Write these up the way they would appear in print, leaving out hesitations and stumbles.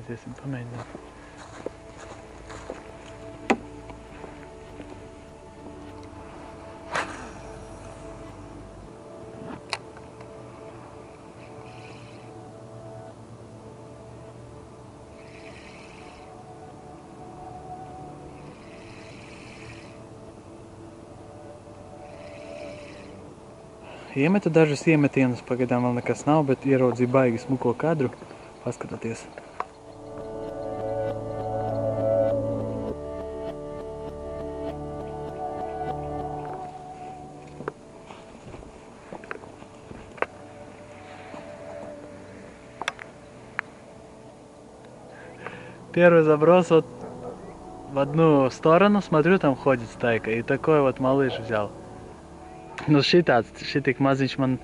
Aiziesim pamēģināt. Iemetu dažus iemetienus, pagaidām vēl nekas nav, bet ieraudzīju baigi smuko kadru. Paskatieties. Первый заброс вот в одну сторону, смотрю, там ходит стайка, и такой вот малыш взял. Nu šitik maziņš man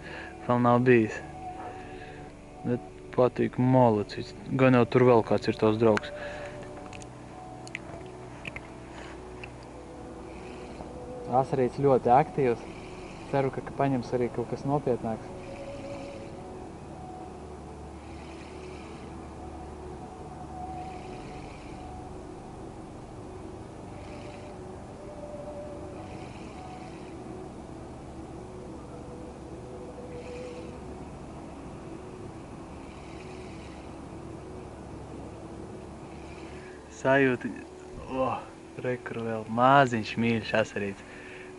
vēl nav bijis. Bet patīk malacis. Gan jau tur vēl kāds ir tavs draugs. Asarīts ļoti aktīvs. Ceru, ka paņems arī kaut kas nopietnāks. Sajūta, rekur vēl maziņš mīļš asarīts.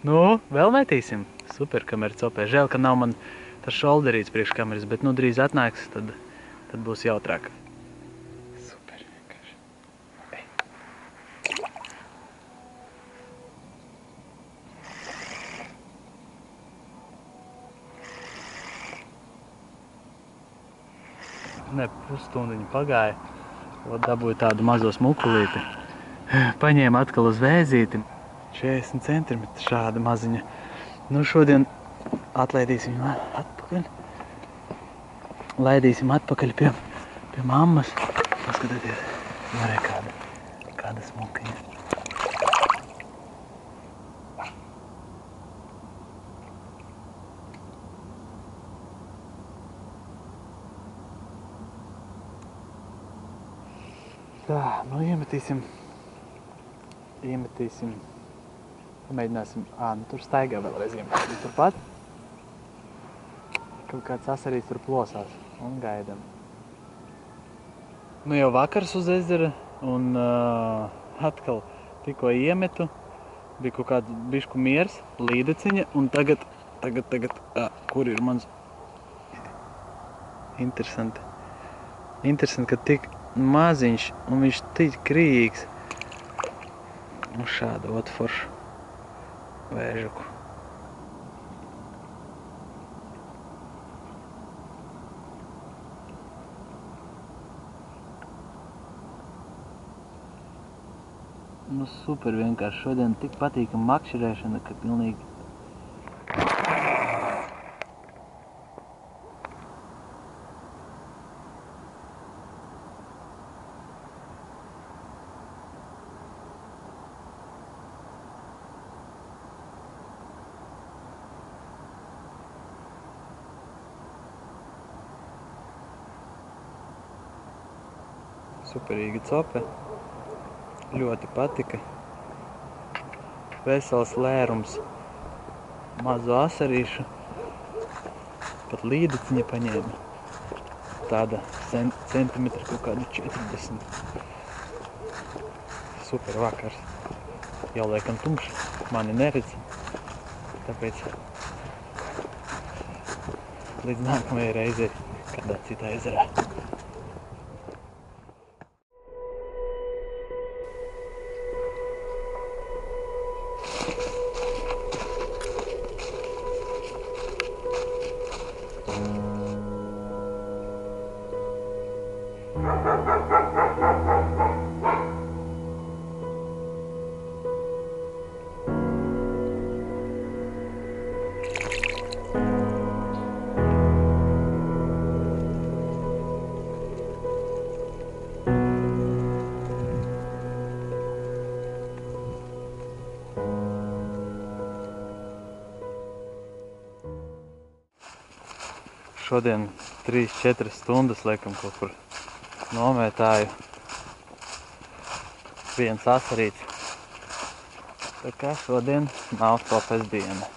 Nu, vēl metīsim. Super kamera copē. Žēl, ka nav man tas šolderīts priekš kameras, bet nu drīz atnāks, tad būs jautrāk. Super vienkārši. Ej. Ne, pusstundiņa pagāja. Dabūju tādu mazo smukulīti. Paņēmu atkal uz vēzīti. 40 centimetri šāda maziņa. Nu šodien atlaidīsim viņu atpakaļ. Laidīsim atpakaļ pie mammas. Paskatieties, varēja kāda smukiņa. Tā, nu iemetīsim, pamēģināsim, nu tur staigā vēlreiz iemetīsim turpat. Kaut kāds asarīts tur plosās un gaidam. Nu jau vakars uz ezera un atkal tikko iemetu, bija kaut kāds bišku miers, līdeciņa un tagad, kur ir mans? Interesanti, ka tik maziņš un viņš tik krīgs. Nu šādu otforšu vēžuku. Nu super vienkārši. Šodien tik patīkama makšķerēšana, ka pilnīgi superīga cope. Ļoti patika. Vesels lērums mazu asarīšu. Pat līdeciņa paņēma. Tāda centimetri kaut kādu 40. Super vakars. Jau laikam tumšs. Mani neredz. Tāpēc līdz nākamajai reizei kādā citā ezerā. Šodien 3-4 stundas laikam kaut kur nomētāju. viens asarīts. Tā kā šodien nav topes diena.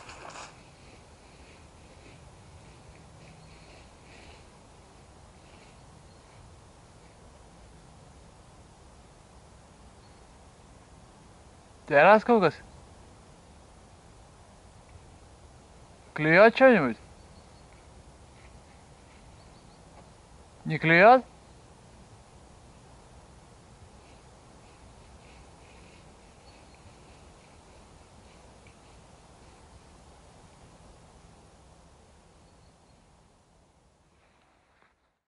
Ķērās kaut kas? Клюет что-нибудь? Не клюет?